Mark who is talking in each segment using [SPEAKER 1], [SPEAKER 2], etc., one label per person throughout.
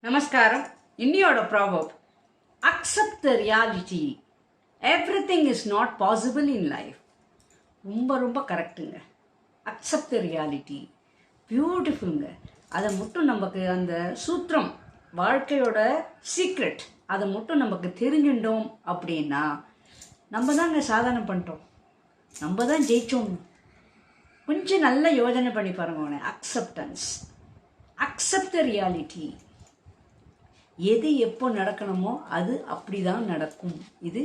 [SPEAKER 1] நமஸ்காரம். இன்னியோட proverb, accept the reality, everything is not possible in life. ரொம்ப ரொம்ப கரெக்டுங்க. அக்செப்ட் த ரியாலிட்டி, பியூட்டிஃபுல்ங்க. அதை மட்டும் நமக்கு அந்த சூத்திரம், வாழ்க்கையோட சீக்ரெட், அதை மட்டும் நமக்கு தெரிஞ்சுட்டோம் அப்படின்னா நம்ம தாங்க சாதனை பண்ணிட்டோம், நம்ம தான் ஜெயிச்சோம். கொஞ்சம் நல்ல யோஜனை பண்ணி பாருங்க. Acceptance, accept the reality. எது எப்போ நடக்கணுமோ அது அப்படி தான் நடக்கும். இது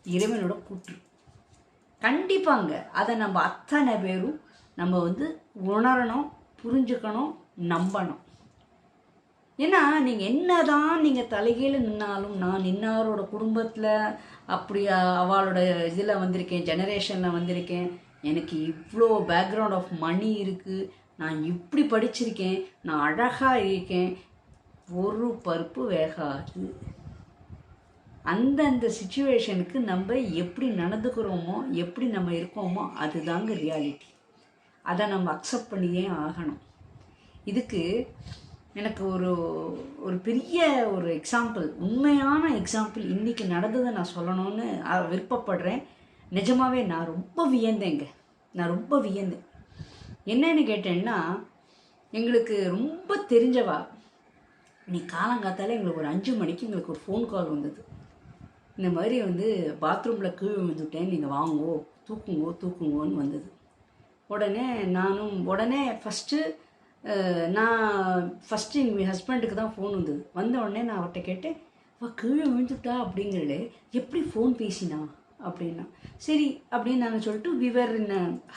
[SPEAKER 1] இறைவனோட கூற்று. கண்டிப்பாங்க அதை நம்ம அத்தனை பேரும் நம்ம உணரணும், புரிஞ்சுக்கணும், நம்பணும். ஏன்னா நீங்கள் என்ன தான் நீங்கள் தலைகீழ நின்னாலும், நான் இன்னாரோட குடும்பத்தில் அப்படி அவளோட இதில் வந்திருக்கேன், ஜெனரேஷனில் வந்திருக்கேன், எனக்கு இவ்வளோ பேக்ரவுண்ட் ஆஃப் மணி இருக்குது, நான் இப்படி படிச்சிருக்கேன், நான் அழகாக இருக்கேன், ஒரு பருப்பு வேகாது. அந்தந்த சுச்சுவேஷனுக்கு நம்ம எப்படி நடந்துக்கிறோமோ, எப்படி நம்ம இருக்கோமோ, அதுதாங்க ரியாலிட்டி. அதை நம்ம அக்செப்ட் பண்ணியே ஆகணும். இதுக்கு எனக்கு ஒரு பெரிய ஒரு எக்ஸாம்பிள், உண்மையான எக்ஸாம்பிள் இன்றைக்கி நடந்ததை நான் சொல்லணும்னு விருப்பப்படுறேன். நிஜமாகவே நான் ரொம்ப வியந்தேன். என்னன்னு கேட்டேன்னா, எங்களுக்கு ரொம்ப தெரிஞ்சவா, நீ காலங்காத்தால எங்களுக்கு ஒரு 5 மணிக்கு எங்களுக்கு ஒரு ஃபோன் கால் வந்தது. இந்த மாதிரி பாத்ரூமில் கீழே விழுந்துட்டேன், நீங்கள் வாங்கோ, தூக்குங்கோன்னு வந்தது. உடனே ஃபஸ்ட்டு எங்கள் ஹஸ்பண்டுக்கு தான் ஃபோன் வந்தது. வந்த உடனே நான் அவர்கிட்ட கேட்டேன், கீழே விழுந்துட்டா அப்படிங்கிறே, எப்படி ஃபோன் பேசினா அப்படின்னா. சரி அப்படின்னு நாங்கள் சொல்லிட்டு விவர்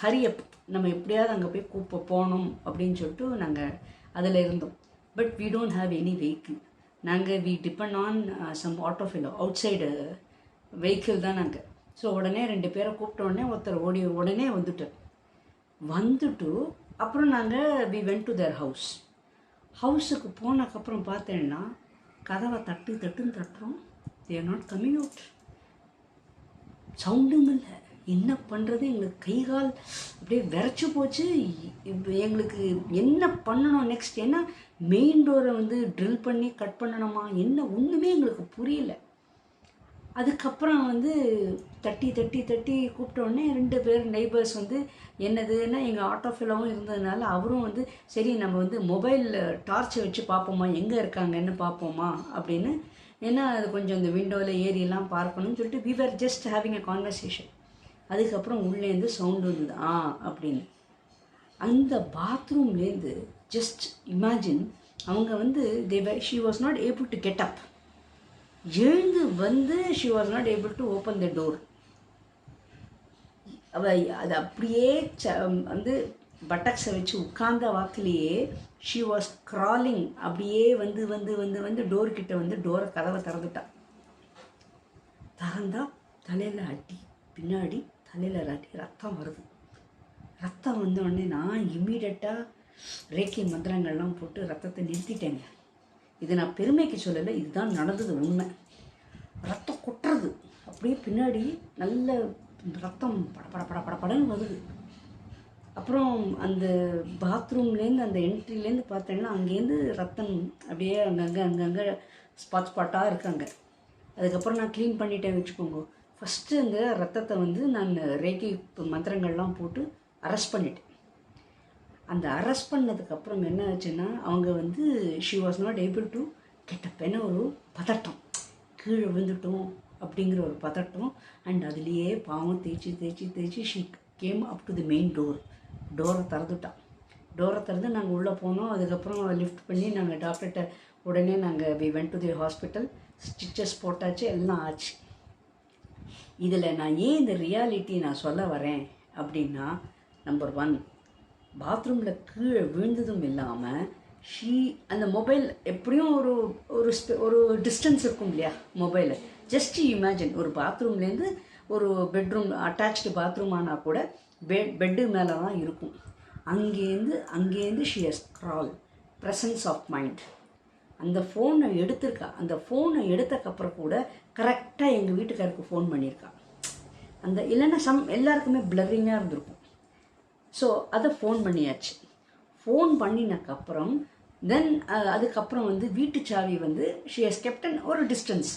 [SPEAKER 1] ஹரியப், நம்ம எப்படியாவது அங்கே போய் போகணும் அப்படின்னு சொல்லிட்டு நாங்கள் அதில் இருந்தோம். But we don't have any vehicle. we depend on some auto fellow, outside vehicle தான் நாங்கள். ஸோ உடனே 2 பேரை கூப்பிட்ட உடனே ஒருத்தர் உடனே வந்துட்டு அப்புறம் நாங்கள் we went to their house. ஹவுஸுக்கு போனதுக்கப்புறம் பார்த்தேன்னா, கதவை தட்டுன்னு தட்டுறோம், they are not coming out. சவுண்டும் இல்லை, என்ன பண்ணுறது, எங்களுக்கு கை கால் அப்படியே விரைச்சி போச்சு. எங்களுக்கு என்ன பண்ணணும் நெக்ஸ்ட், ஏன்னா மெயின் டோரை ட்ரில் பண்ணி கட் பண்ணணுமா என்ன, ஒன்றுமே எங்களுக்கு புரியல. அதுக்கப்புறம் தட்டி கூப்பிட்ட உடனே 2 பேர் நெய்பர்ஸ் என்னதுன்னா, எங்கள் ஆட்டோ ஃபெல்லோவும் இருந்ததுனால அவரும் சரி நம்ம மொபைல் டார்ச்சை வச்சு பார்ப்போமா, எங்கே இருக்காங்கன்னு பார்ப்போமா அப்படின்னு. ஏன்னா அது கொஞ்சம் இந்த விண்டோவில் ஏறியெல்லாம் பார்க்கணும்னு சொல்லிட்டு we were just having a conversation. அதுக்கப்புறம் உள்ளேருந்து சவுண்டு வந்தது அப்படின்னு. அந்த பாத்ரூம்லேருந்து ஜஸ்ட் இமேஜின், அவங்க she was not able to get up. எழுந்து she was not able to open the door. அது அப்படியே பட்டக்ஸை வச்சு உட்கார்ந்த வாக்கிலேயே she was crawling, அப்படியே வந்து டோர்கிட்ட டோரை கதவை திறந்தா தலையில் அடி, பின்னாடி தலையில் அடி, ரத்தம் வருது. ரத்தம் வந்தோடனே நான் இம்மீடியட்டாக ரேக்கி மந்திரங்கள்லாம் போட்டு ரத்தத்தை நிறுத்திட்டேங்க. இது நான் பெருமைக்கு சொல்லலை, இதுதான் நடந்தது, உண்மை. ரத்தம் கொட்டுறது, அப்படியே பின்னாடி நல்ல ரத்தம் படன்னு வருது. அப்புறம் அந்த பாத்ரூம்லேருந்து அந்த என்ட்ரிலேருந்து பார்த்தேன்னா, அங்கேருந்து ரத்தம் அப்படியே அங்கங்கே ஸ்பாட்டாக இருக்காங்க. அதுக்கப்புறம் நான் க்ளீன் பண்ணிட்டேன் வச்சுக்கோங்க. ஃபஸ்ட்டு அந்த ரத்தத்தை நான் ரேக்கி மந்திரங்கள்லாம் போட்டு அரெஸ்ட் பண்ணிட்டேன். அந்த அரெஸ்ட் பண்ணதுக்கப்புறம் என்ன ஆச்சுன்னா, அவங்க she was not able to get up. ஏன்னா ஒரு பதட்டம், கீழே விழுந்துட்டோம் அப்படிங்கிற ஒரு பதட்டம். அண்ட் அதுலேயே பாவம் தேய்ச்சி she came up to the main door. டோரை திறந்து நாங்கள் உள்ளே போனோம். அதுக்கப்புறம் லிஃப்ட் பண்ணி நாங்கள் டாக்டர்கிட்ட உடனே we went to the hospital. Stitches போட்டாச்சு, எல்லாம் ஆச்சு. இதில் நான் ஏன் இந்த ரியாலிட்டி நான் சொல்ல வரேன் அப்படின்னா, நம்பர் 1, பாத்ரூமில் கீழே விழுந்ததும் இல்லாமல் அந்த மொபைல் எப்படியும் ஒரு டிஸ்டன்ஸ் இருக்கும் இல்லையா மொபைலு. ஜஸ்ட் இமேஜின், ஒரு பாத்ரூம்லேருந்து ஒரு பெட்ரூம், அட்டாச்டு பாத்ரூம் ஆனால் கூட பெட்டு மேலே தான் இருக்கும். அங்கேருந்து she has crawled. Presence of mind. அந்த ஃபோனை எடுத்திருக்கா. அந்த ஃபோனை எடுத்தக்கப்புறம் கூட கரெக்டாக எங்கள் வீட்டுக்காருக்கு ஃபோன் பண்ணியிருக்கா. இல்லைன்னா எல்லாருக்குமே பிளரிங்காக இருந்திருக்கும். ஸோ அதை ஃபோன் பண்ணியாச்சு. ஃபோன் பண்ணினக்கப்புறம் தென் அதுக்கப்புறம் வந்து வீட்டு சாவி வந்து ஷி ஹஸ் கெப்டன் ஒரு டிஸ்டன்ஸ்.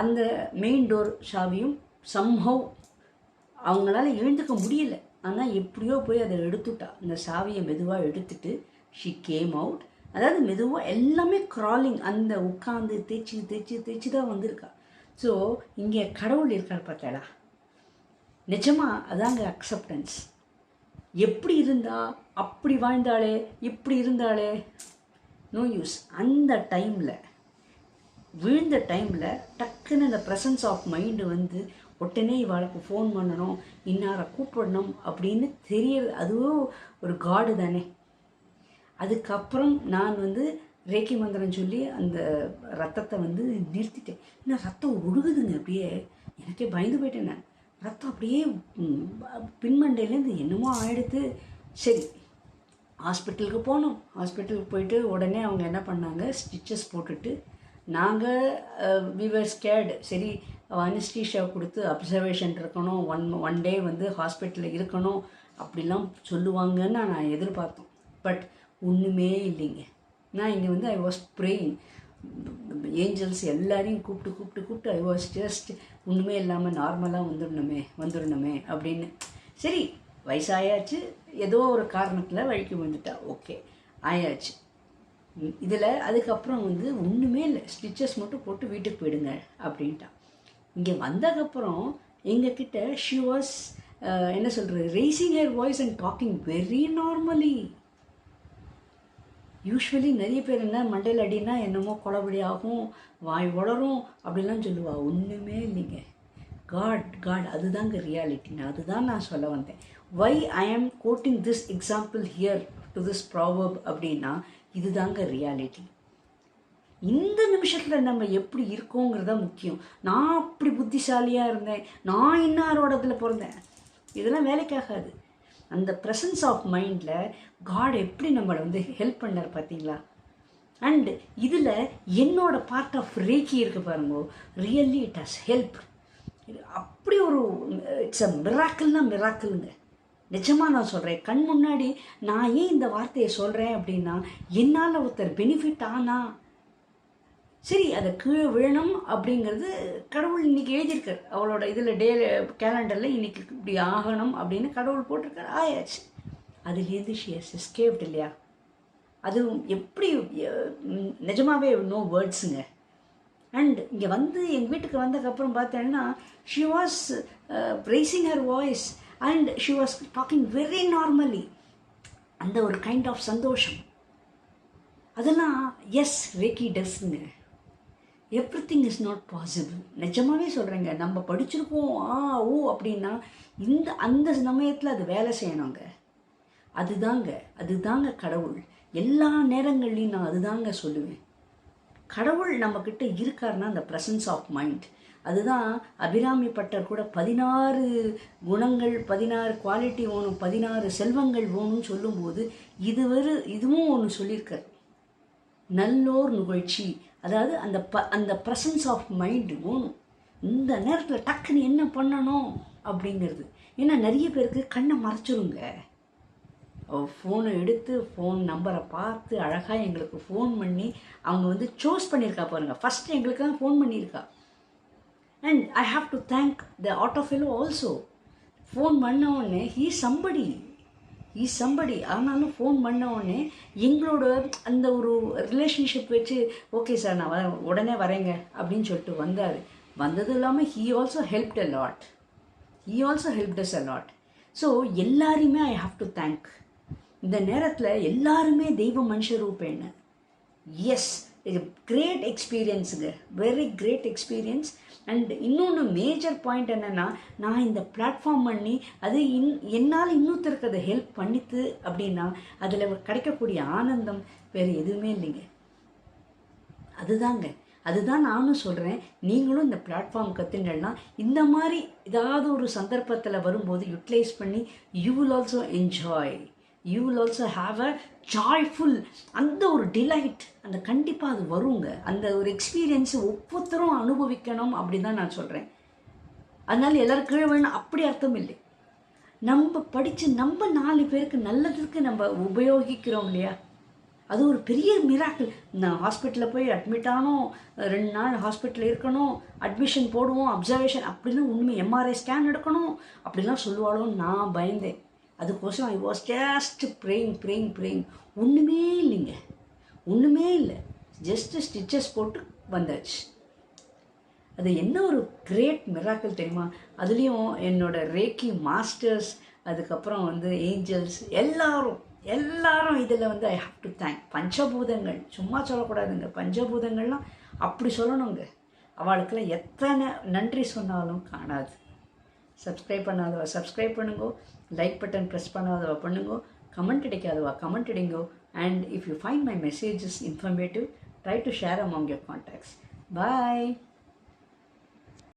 [SPEAKER 1] அந்த மெயின் டோர் சாவியும் சம்ஹவ் அவங்களால எழுந்துக்க முடியல. ஆனால் எப்படியோ போய் அதை எடுத்துட்டா. அந்த சாவியை மெதுவாக எடுத்துட்டு ஷி கேம் அவுட். அதாவது மெதுவாக எல்லாமே க்ராலிங், அந்த உட்காந்து தேய்ச்சி தேய்ச்சி தேய்ச்சி தான் வந்திருக்கா. ஸோ இங்கே கடவுள் இருக்கார் பார்த்தாடா, நிஜமாக அதாங்க அக்செப்டன்ஸ். எப்படி இருந்தா அப்படி வாழ்ந்தாளே, இப்படி இருந்தாளே, நோ யூஸ். அந்த டைமில் விழுந்த டைமில் டக்குன்னு அந்த ப்ரெசன்ஸ் ஆஃப் மைண்டு வந்து உடனே இவாளுக்கு ஃபோன் பண்ணணும், இன்னாரை கூப்பிடணும் அப்படின்னு தெரியறது, அதுவும் ஒரு காடு தானே. அதுக்கப்புறம் நான் வந்து ரேக்கி மந்திரம் சொல்லி அந்த ரத்தத்தை வந்து நிறுத்திட்டேன். ஏன்னா ரத்தம் ஒழுகுதுங்க, அப்படியே எனக்கே பயந்து போயிட்டேன் நான். ரத்தம் அப்படியே பின்மண்டையிலேருந்து என்னமோ ஆயிடுத்து. சரி, ஹாஸ்பிட்டலுக்கு போனோம். ஹாஸ்பிட்டலுக்கு போயிட்டு உடனே அவங்க என்ன பண்ணாங்க, ஸ்டிச்சஸ் போட்டுட்டு நாங்கள் விவர் ஸ்கேர்டு. சரி, அனஸ்டீஷியா கொடுத்து அப்சர்வேஷன் இருக்கணும், ஒன் டே வந்து ஹாஸ்பிட்டலில் இருக்கணும் அப்படிலாம் சொல்லுவாங்கன்னு நான் எதிர்பார்த்தோம். பட் ஒன்றுமே இல்லைங்க. நான் இங்கே வந்து ஐ வாஸ் ப்ரேயிங், ஏஞ்சல்ஸ் எல்லாரையும் கூப்பிட்டு ஐ வாஸ் ஜஸ்ட் ஒன்றுமே இல்லாமல் நார்மலாக வந்துடணுமே அப்படின்னு. சரி, வயசாயாச்சு, ஏதோ ஒரு காரணத்தில் வழிக்கு வந்துட்டா, ஓகே ஆயாச்சு. இதில் அதுக்கப்புறம் வந்து ஒன்றுமே இல்லை, ஸ்டிச்சஸ் மட்டும் போட்டு வீட்டுக்கு போயிடுங்க அப்படின்ட்டான். இங்கே வந்ததுக்கப்புறம் எங்ககிட்ட ஷி வாஸ் என்ன சொல்கிறது, raising her voice and talking very normally. Usually நிறைய பேர் என்ன மண்டையில் அடினா என்னமோ குளபடி ஆகும், வாய் வளரும் அப்படிலாம் சொல்லுவா. ஒன்றுமே இல்லைங்க. காட் அதுதாங்க ரியாலிட்டி. அதுதான் நான் சொல்ல வந்தேன். வை ஐ ஆம் coating this example here to this proverb அப்படின்னா இதுதாங்க ரியாலிட்டி. இந்த நிமிஷத்தில் நம்ம எப்படி இருக்கோங்கிறத முக்கியம். நான் அப்படி புத்திசாலியாக இருந்தேன், நான் இன்னாரோடத்தில் பிறந்தேன், இதெல்லாம் வேலைக்காகாது. அந்த ப்ரெசன்ஸ் ஆஃப் மைண்டில் காட் எப்படி நம்மளை வந்து ஹெல்ப் பண்ணார் பார்த்தீங்களா. அண்ட் இதில் என்னோட பார்ட் ஆஃப் ரேக்கி இருக்குது பாருங்க, ரியல்லி இட் ஹஸ் ஹெல்ப். அப்படி ஒரு இட்ஸ் அ மிராக்கிள்ங்க. நிஜமாக நான் சொல்கிறேன், கண் முன்னாடி நான் ஏன் இந்த வார்த்தையை சொல்கிறேன் அப்படின்னா, என்னால் ஒருத்தர் பெனிஃபிட் ஆனா சரி, அதை கீழே விழணும் அப்படிங்கிறது கடவுள் இன்றைக்கி எழுதியிருக்கார். அவளோட இதில் கேலண்டரில் இன்றைக்கி இப்படி ஆகணும் அப்படின்னு கடவுள் போட்டிருக்கார், ஆயாச்சு. அதுலேருந்து ஷி ஹஸ் எஸ்கேப்ட் இல்லையா. அது எப்படி நிஜமாகவே நோ வேர்ட்ஸுங்க. அண்ட் இங்கே வந்து எங்கள் வீட்டுக்கு வந்ததுக்கப்புறம் பார்த்தேன்னா she was raising her voice and she was talking very normally. அந்த ஒரு கைண்ட் ஆஃப் சந்தோஷம் அதெல்லாம் எஸ் ரேக்கி டஸ்ங்க. Everything is not possible. நிஜமாகவே சொல்கிறேங்க. நம்ம படிச்சிருக்கோம் ஓ அப்படின்னா அந்த சமயத்தில் அது வேலை செய்யணுங்க. அதுதாங்க கடவுள். எல்லா நேரங்கள்லையும் நான் அதுதாங்க சொல்லுவேன். கடவுள் நம்மக்கிட்ட இருக்காருன்னா அந்த ப்ரெசன்ஸ் ஆஃப் மைண்ட். அதுதான் அபிராமி பட்டர் கூட 16 குணங்கள், 16 குவாலிட்டி வேணும், 16 செல்வங்கள் வேணும்னு சொல்லும்போது இதுவும் ஒன்று சொல்லியிருக்கார், நல்லோர் நிகழ்ச்சி. அதாவது அந்த ப்ரெசன்ஸ் ஆஃப் மைண்டு வேணும். இந்த நேரத்தில் டக்குன்னு என்ன பண்ணணும் அப்படிங்கிறது. ஏன்னா நிறைய பேருக்கு கண்ணை மறைச்சிருங்க. ஃபோனை எடுத்து ஃபோன் நம்பரை பார்த்து அழகாக எங்களுக்கு ஃபோன் பண்ணி அவங்க வந்து சூஸ் பண்ணியிருக்கா பாருங்கள். ஃபஸ்ட்டு எங்களுக்கு தான் ஃபோன் பண்ணியிருக்கா. And I have to thank the auto fellow also. Phone பண்ண உடனே ஹீ சம்படி ஆனாலும் ஃபோன் பண்ண உடனே எங்களோட அந்த ஒரு ரிலேஷன்ஷிப் வச்சு ஓகே சார் நான் உடனே வரேங்க அப்படின்னு சொல்லிட்டு வந்தார். வந்தது இல்லாமல் he also helped a lot. So எல்லாரையுமே ஐ ஹாவ் டு தேங்க். இந்த நேரத்தில் எல்லாருமே தெய்வ மனுஷ ரூபேன. எஸ், இது கிரேட் எக்ஸ்பீரியன்ஸுங்க, வெரி கிரேட் எக்ஸ்பீரியன்ஸ். அண்ட் இன்னொன்று மேஜர் பாயிண்ட் என்னென்னா, நான் இந்த பிளாட்ஃபார்ம் பண்ணி அது என்னால் இன்னொருத்தருக்கு அதை ஹெல்ப் பண்ணித்து அப்படின்னா அதில் கிடைக்கக்கூடிய ஆனந்தம் வேறு எதுவுமே இல்லைங்க. அதுதான் நானும் சொல்கிறேன். நீங்களும் இந்த பிளாட்ஃபார்ம் கற்றுங்கன்னா இந்த மாதிரி ஏதாவது ஒரு சந்தர்ப்பத்தில் வரும்போது யூட்டிலைஸ் பண்ணி you will also enjoy, you will also have a joyful, அந்த ஒரு டிலைட், அந்த கண்டிப்பாக அது வருங்க. அந்த ஒரு எக்ஸ்பீரியன்ஸு ஒவ்வொருத்தரும் அனுபவிக்கணும் அப்படி தான் நான் சொல்கிறேன். அதனால் எல்லோரும் கீழே வேணும் அப்படி அர்த்தம் இல்லை. நம்ம படித்து நம்ம 4 பேருக்கு நல்லதுக்கு நம்ம உபயோகிக்கிறோம் இல்லையா, அது ஒரு பெரிய மிராக்கிள். நான் ஹாஸ்பிட்டலில் போய் அட்மிட் ஆனோம், 2 நாள் ஹாஸ்பிட்டலில் இருக்கணும், அட்மிஷன் போடுவோம், அப்சர்வேஷன் அப்படிலாம் ஒன்றுமே, எம்ஆர்ஐ ஸ்கேன் எடுக்கணும் அப்படிலாம் சொல்லுவாளோன்னு நான் பயந்தேன். அதுக்கோசரம் ஐ வாஸ் ஜஸ்ட் ப்ரேயிங். ஒன்றுமே இல்லைங்க, ஒன்றுமே இல்லை. ஜஸ்ட்டு ஸ்டிச்சஸ் போட்டு வந்தாச்சு. அது என்ன ஒரு கிரேட் மிராக்கிள் தெரியுமா? அதுலேயும் என்னோடய ரேக்கி மாஸ்டர்ஸ், அதுக்கப்புறம் ஏஞ்சல்ஸ் எல்லாரும் இதில் ஐ ஹாவ் டு தேங்க். பஞ்சபூதங்கள் சும்மா சொல்லக்கூடாதுங்க, பஞ்சபூதங்கள்லாம் அப்படி சொல்லணுங்க. அவளுக்கெல்லாம் எத்தனை நன்றி சொன்னாலும் காணாது. சப்ஸ்கிரைப் பண்ணாதவா சப்ஸ்கிரைப் பண்ணுங்கோ, லைக் பட்டன் ப்ரெஸ் பண்ணாதவா பண்ணுங்கோ, கமெண்ட் அடிக்காதவா கமெண்ட் அடிங்கோ. And if you find my messages informative, try to share among your contacts. Bye.